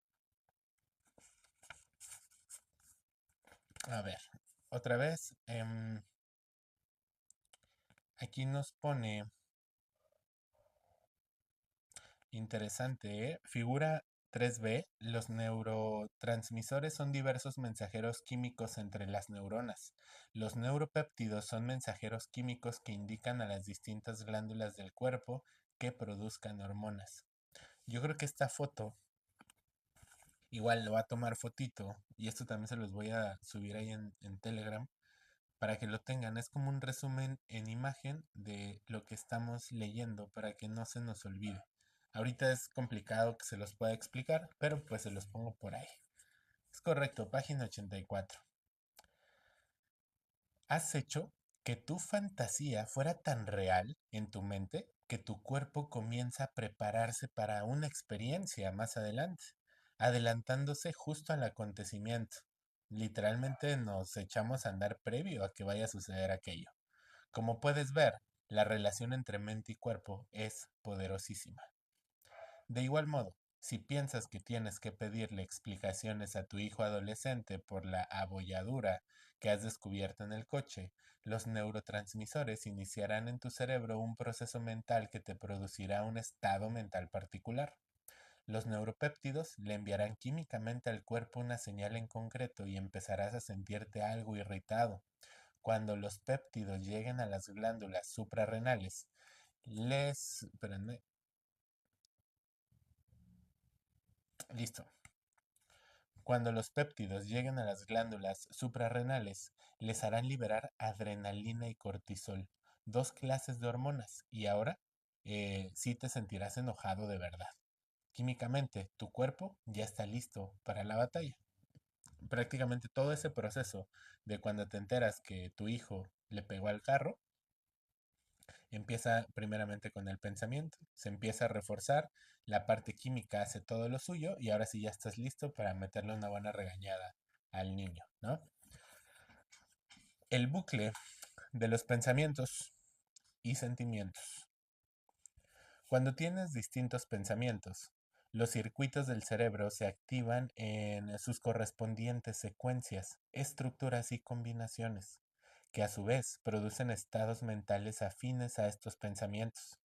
A ver, otra vez, aquí nos pone interesante, ¿eh? Figura 3b, los neurotransmisores son diversos mensajeros químicos entre las neuronas. Los neuropéptidos son mensajeros químicos que indican a las distintas glándulas del cuerpo que produzcan hormonas. Yo creo que esta foto, igual lo va a tomar fotito, y esto también se los voy a subir ahí en Telegram para que lo tengan. Es como un resumen en imagen de lo que estamos leyendo para que no se nos olvide. Ahorita es complicado que se los pueda explicar, pero pues se los pongo por ahí. Es correcto, página 84. ¿Has hecho que tu fantasía fuera tan real en tu mente que tu cuerpo comienza a prepararse para una experiencia más adelante, adelantándose justo al acontecimiento? Literalmente nos echamos a andar previo a que vaya a suceder aquello. Como puedes ver, la relación entre mente y cuerpo es poderosísima. De igual modo, si piensas que tienes que pedirle explicaciones a tu hijo adolescente por la abolladura que has descubierto en el coche, los neurotransmisores iniciarán en tu cerebro un proceso mental que te producirá un estado mental particular. Los neuropéptidos le enviarán químicamente al cuerpo una señal en concreto y empezarás a sentirte algo irritado. Cuando los péptidos lleguen a las glándulas suprarrenales, espérenme, listo. Cuando los péptidos lleguen a las glándulas suprarrenales, les harán liberar adrenalina y cortisol, dos clases de hormonas, y ahora sí te sentirás enojado de verdad. Químicamente, tu cuerpo ya está listo para la batalla. Prácticamente todo ese proceso de cuando te enteras que tu hijo le pegó al carro, empieza primeramente con el pensamiento, se empieza a reforzar, la parte química hace todo lo suyo y ahora sí ya estás listo para meterle una buena regañada al niño, ¿no? El bucle de los pensamientos y sentimientos. Cuando tienes distintos pensamientos, los circuitos del cerebro se activan en sus correspondientes secuencias, estructuras y combinaciones, que a su vez producen estados mentales afines a estos pensamientos.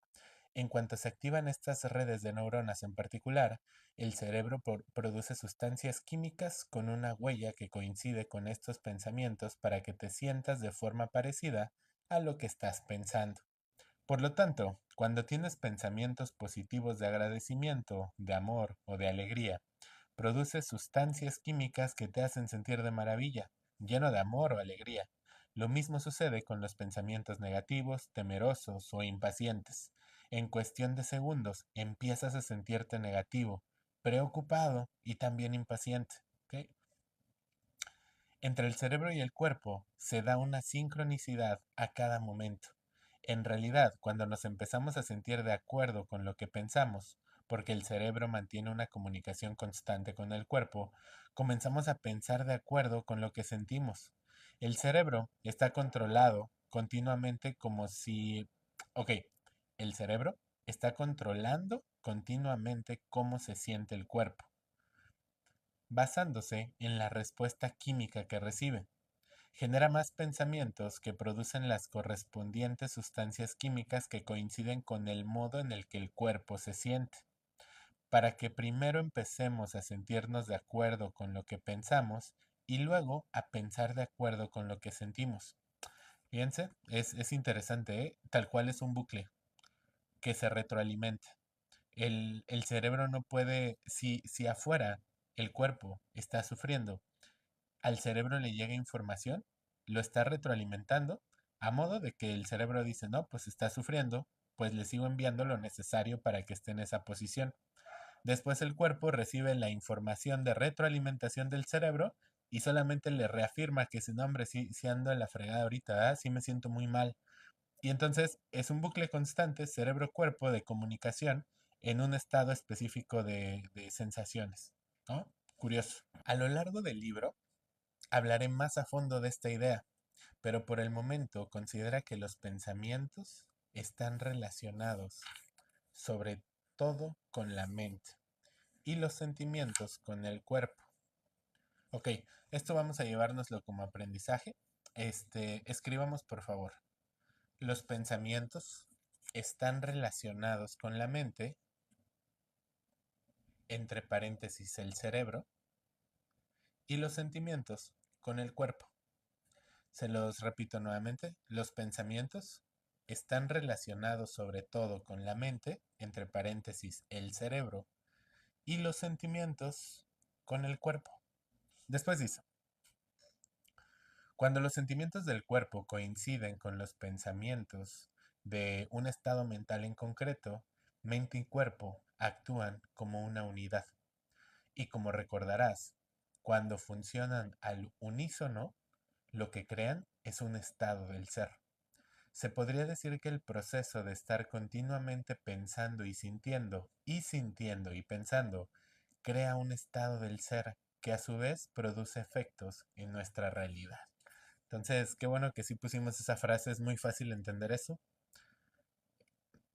En cuanto se activan estas redes de neuronas en particular, el cerebro produce sustancias químicas con una huella que coincide con estos pensamientos para que te sientas de forma parecida a lo que estás pensando. Por lo tanto, cuando tienes pensamientos positivos de agradecimiento, de amor o de alegría, produces sustancias químicas que te hacen sentir de maravilla, lleno de amor o alegría. Lo mismo sucede con los pensamientos negativos, temerosos o impacientes. En cuestión de segundos empiezas a sentirte negativo, preocupado y también impaciente. ¿Ok? Entre el cerebro y el cuerpo se da una sincronicidad a cada momento. En realidad, cuando nos empezamos a sentir de acuerdo con lo que pensamos, porque el cerebro mantiene una comunicación constante con el cuerpo, comenzamos a pensar de acuerdo con lo que sentimos. El cerebro está controlado continuamente como si... Ok, el cerebro está controlando continuamente cómo se siente el cuerpo, basándose en la respuesta química que recibe. Genera más pensamientos que producen las correspondientes sustancias químicas que coinciden con el modo en el que el cuerpo se siente. Para que primero empecemos a sentirnos de acuerdo con lo que pensamos y luego a pensar de acuerdo con lo que sentimos. Fíjense, es interesante, ¿eh? Tal cual es un bucle que se retroalimenta. El cerebro no puede, si afuera el cuerpo está sufriendo, al cerebro le llega información, lo está retroalimentando, a modo de que el cerebro dice, no, pues está sufriendo, pues le sigo enviando lo necesario para que esté en esa posición. Después el cuerpo recibe la información de retroalimentación del cerebro y solamente le reafirma que si no, hombre, sí ando en la fregada ahorita, ¿ah? Sí me siento muy mal. Y entonces es un bucle constante cerebro-cuerpo de comunicación en un estado específico de sensaciones, ¿no? Curioso. A lo largo del libro hablaré más a fondo de esta idea, pero por el momento considera que los pensamientos están relacionados sobre todo con la mente y los sentimientos con el cuerpo. Ok, esto vamos a llevárnoslo como aprendizaje. Escribamos por favor. Los pensamientos están relacionados con la mente, entre paréntesis el cerebro, y los sentimientos con el cuerpo. Se los repito nuevamente, los pensamientos están relacionados sobre todo con la mente, entre paréntesis el cerebro, y los sentimientos con el cuerpo. Después dice, cuando los sentimientos del cuerpo coinciden con los pensamientos de un estado mental en concreto, mente y cuerpo actúan como una unidad. Y como recordarás, cuando funcionan al unísono, lo que crean es un estado del ser. Se podría decir que el proceso de estar continuamente pensando y sintiendo y pensando, crea un estado del ser que a su vez produce efectos en nuestra realidad. Entonces, qué bueno que sí pusimos esa frase, es muy fácil entender eso.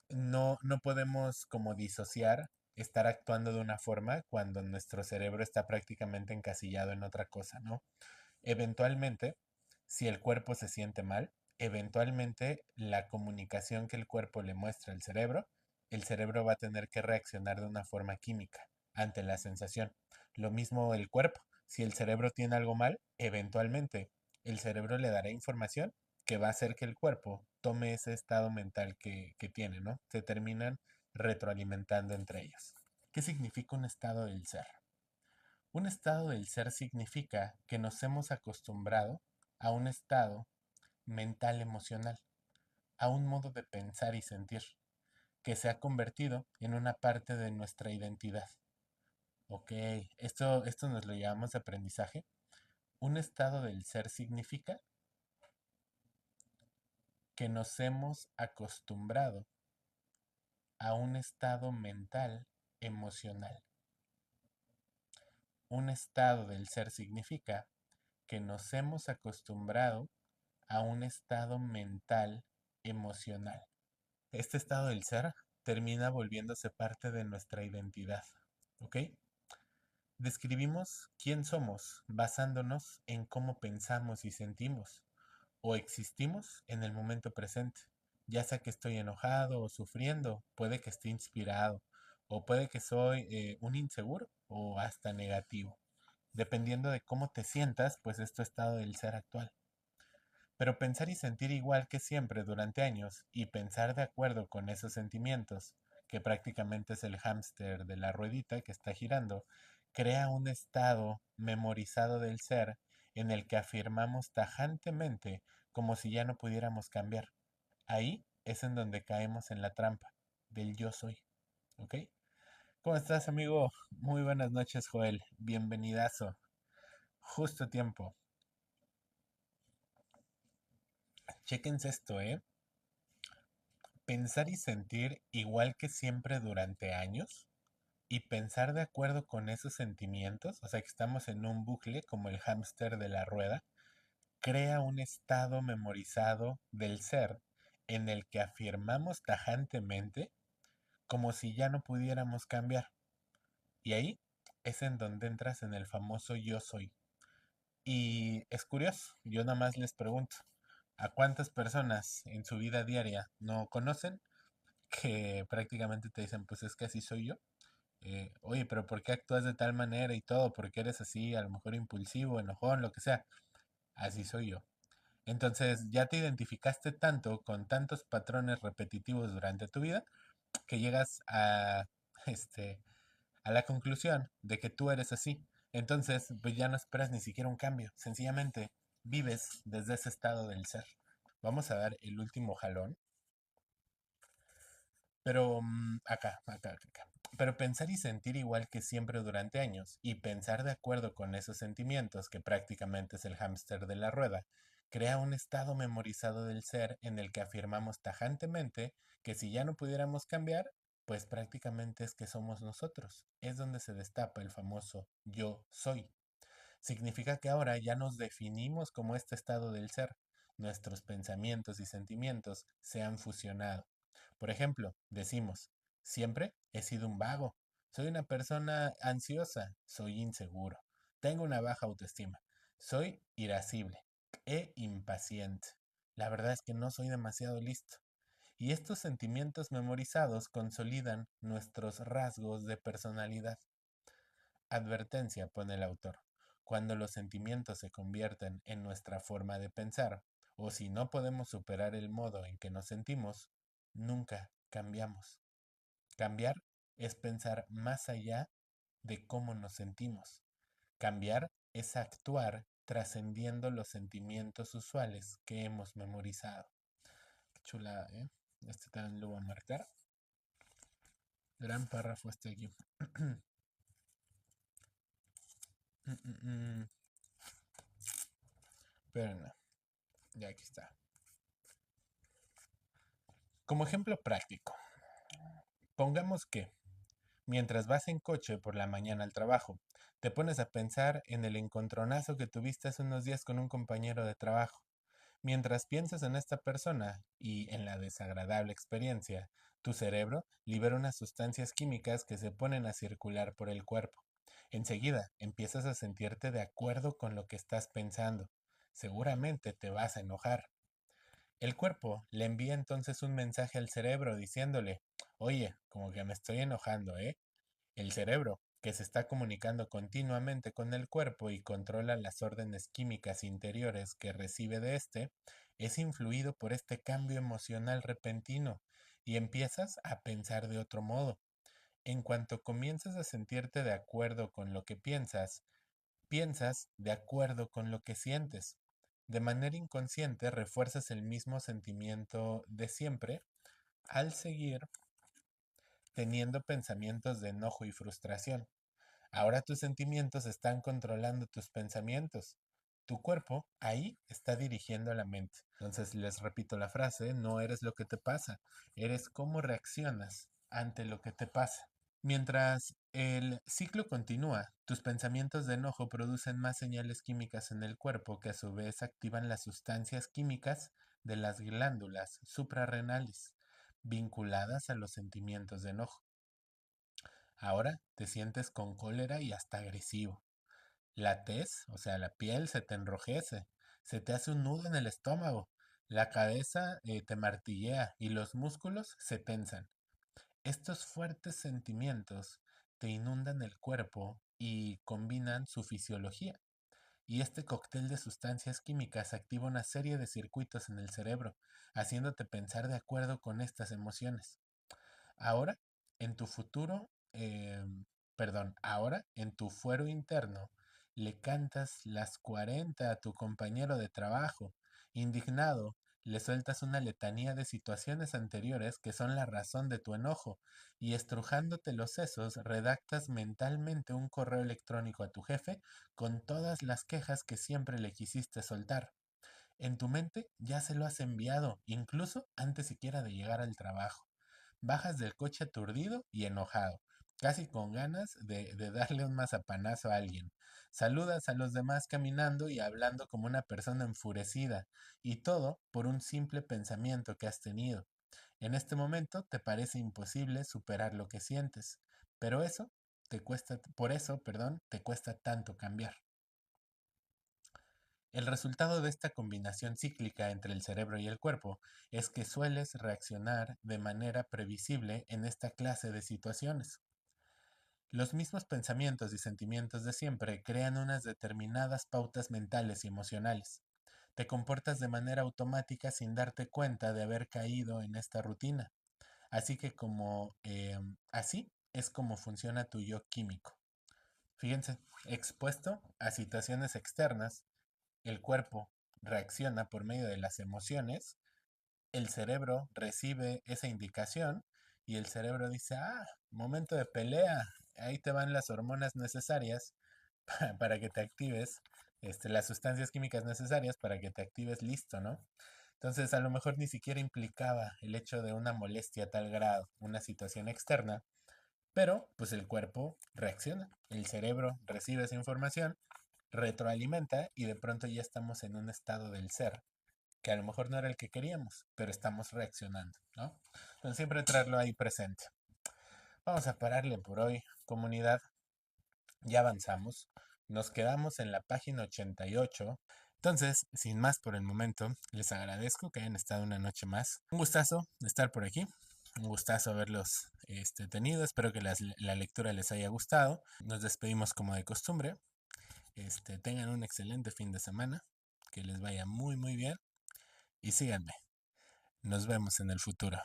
No podemos como disociar, estar actuando de una forma cuando nuestro cerebro está prácticamente encasillado en otra cosa, ¿no? Eventualmente, si el cuerpo se siente mal, eventualmente la comunicación que el cuerpo le muestra al cerebro, el cerebro va a tener que reaccionar de una forma química ante la sensación. Lo mismo el cuerpo. Si el cerebro tiene algo mal, eventualmente el cerebro le dará información que va a hacer que el cuerpo tome ese estado mental que tiene, ¿no? Se terminan retroalimentando entre ellos. ¿Qué significa un estado del ser? Un estado del ser significa que nos hemos acostumbrado a un estado mental emocional, a un modo de pensar y sentir, que se ha convertido en una parte de nuestra identidad. Ok, esto nos lo llamamos aprendizaje. Un estado del ser significa que nos hemos acostumbrado a un estado mental emocional. Un estado del ser significa que nos hemos acostumbrado a un estado mental emocional. Este estado del ser termina volviéndose parte de nuestra identidad, ¿ok? Describimos quién somos basándonos en cómo pensamos y sentimos, o existimos en el momento presente, ya sea que estoy enojado o sufriendo, puede que esté inspirado, o puede que soy un inseguro o hasta negativo. Dependiendo de cómo te sientas, pues es tu estado del ser actual. Pero pensar y sentir igual que siempre durante años y pensar de acuerdo con esos sentimientos, que prácticamente es el hámster de la ruedita que está girando, crea un estado memorizado del ser en el que afirmamos tajantemente como si ya no pudiéramos cambiar. Ahí es en donde caemos en la trampa del yo soy. ¿Ok? ¿Cómo estás, amigo? Muy buenas noches, Joel. Bienvenidazo. Justo a tiempo. Chéquense esto, ¿eh? Pensar y sentir igual que siempre durante años y pensar de acuerdo con esos sentimientos, o sea que estamos en un bucle como el hámster de la rueda, crea un estado memorizado del ser en el que afirmamos tajantemente como si ya no pudiéramos cambiar. Y ahí es en donde entras en el famoso yo soy. Y es curioso, yo nada más les pregunto, ¿a cuántas personas en su vida diaria no conocen que prácticamente te dicen, pues es que así soy yo? Oye, pero ¿por qué actúas de tal manera y todo? ¿Por qué eres así, a lo mejor impulsivo, enojón, lo que sea? Así soy yo. Entonces ya te identificaste tanto con tantos patrones repetitivos durante tu vida que llegas a, este, a la conclusión de que tú eres así. Entonces, pues ya no esperas ni siquiera un cambio. Sencillamente vives desde ese estado del ser. Vamos a dar el último jalón. Pero acá. Pero pensar y sentir igual que siempre durante años y pensar de acuerdo con esos sentimientos, que prácticamente es el hámster de la rueda, crea un estado memorizado del ser en el que afirmamos tajantemente que si ya no pudiéramos cambiar, pues prácticamente es que somos nosotros. Es donde se destapa el famoso yo soy. Significa que ahora ya nos definimos como este estado del ser. Nuestros pensamientos y sentimientos se han fusionado. Por ejemplo, decimos, siempre he sido un vago, soy una persona ansiosa, soy inseguro, tengo una baja autoestima, soy irascible e impaciente. La verdad es que no soy demasiado listo. Y estos sentimientos memorizados consolidan nuestros rasgos de personalidad. Advertencia, pone el autor. Cuando los sentimientos se convierten en nuestra forma de pensar, o si no podemos superar el modo en que nos sentimos, nunca cambiamos. Cambiar es pensar más allá de cómo nos sentimos. Cambiar es actuar trascendiendo los sentimientos usuales que hemos memorizado. Qué chulada, ¿eh? Este también lo voy a marcar. Gran párrafo este aquí. Espérenme, ya aquí está. Como ejemplo práctico, pongamos que, mientras vas en coche por la mañana al trabajo, te pones a pensar en el encontronazo que tuviste hace unos días con un compañero de trabajo. Mientras piensas en esta persona y en la desagradable experiencia, tu cerebro libera unas sustancias químicas que se ponen a circular por el cuerpo. Enseguida empiezas a sentirte de acuerdo con lo que estás pensando. Seguramente te vas a enojar. El cuerpo le envía entonces un mensaje al cerebro diciéndole, oye, como que me estoy enojando, ¿eh? El cerebro, que se está comunicando continuamente con el cuerpo y controla las órdenes químicas interiores que recibe de este, es influido por este cambio emocional repentino y empiezas a pensar de otro modo. En cuanto comienzas a sentirte de acuerdo con lo que piensas, piensas de acuerdo con lo que sientes. De manera inconsciente refuerzas el mismo sentimiento de siempre al seguir teniendo pensamientos de enojo y frustración. Ahora tus sentimientos están controlando tus pensamientos. Tu cuerpo ahí está dirigiendo la mente. Entonces les repito la frase, no eres lo que te pasa, eres cómo reaccionas ante lo que te pasa. Mientras el ciclo continúa, tus pensamientos de enojo producen más señales químicas en el cuerpo que a su vez activan las sustancias químicas de las glándulas suprarrenales vinculadas a los sentimientos de enojo. Ahora te sientes con cólera y hasta agresivo. La tez, o sea, la piel se te enrojece, se te hace un nudo en el estómago, la cabeza te martillea y los músculos se tensan. Estos fuertes sentimientos te inundan el cuerpo y combinan su fisiología. Y este cóctel de sustancias químicas activa una serie de circuitos en el cerebro, haciéndote pensar de acuerdo con estas emociones. Ahora, en tu futuro, ahora en tu fuero interno, le cantas las 40 a tu compañero de trabajo. Indignado, le sueltas una letanía de situaciones anteriores que son la razón de tu enojo, y estrujándote los sesos, redactas mentalmente un correo electrónico a tu jefe con todas las quejas que siempre le quisiste soltar. En tu mente ya se lo has enviado, incluso antes siquiera de llegar al trabajo. Bajas del coche aturdido y enojado, casi con ganas de darle un mazapanazo a alguien. Saludas a los demás caminando y hablando como una persona enfurecida, y todo por un simple pensamiento que has tenido. En este momento te parece imposible superar lo que sientes, pero por eso, te cuesta tanto cambiar. El resultado de esta combinación cíclica entre el cerebro y el cuerpo es que sueles reaccionar de manera previsible en esta clase de situaciones. Los mismos pensamientos y sentimientos de siempre crean unas determinadas pautas mentales y emocionales. Te comportas de manera automática sin darte cuenta de haber caído en esta rutina. Así es como funciona tu yo químico. Fíjense, expuesto a situaciones externas, el cuerpo reacciona por medio de las emociones, el cerebro recibe esa indicación y el cerebro dice, momento de pelea, ahí te van las hormonas necesarias para que te actives, las sustancias químicas necesarias para que te actives listo, ¿no? Entonces, a lo mejor ni siquiera implicaba el hecho de una molestia a tal grado, una situación externa, pero pues el cuerpo reacciona, el cerebro recibe esa información, retroalimenta y de pronto ya estamos en un estado del ser que a lo mejor no era el que queríamos, pero estamos reaccionando, ¿no? Entonces siempre traerlo ahí presente. Vamos a pararle por hoy, comunidad. Ya avanzamos. Nos quedamos en la página 88. Entonces, sin más por el momento, les agradezco que hayan estado una noche más. Un gustazo estar por aquí. Un gustazo haberlos tenido. Espero que la lectura les haya gustado. Nos despedimos como de costumbre. Tengan un excelente fin de semana. Que les vaya muy muy bien. Y síganme. Nos vemos en el futuro.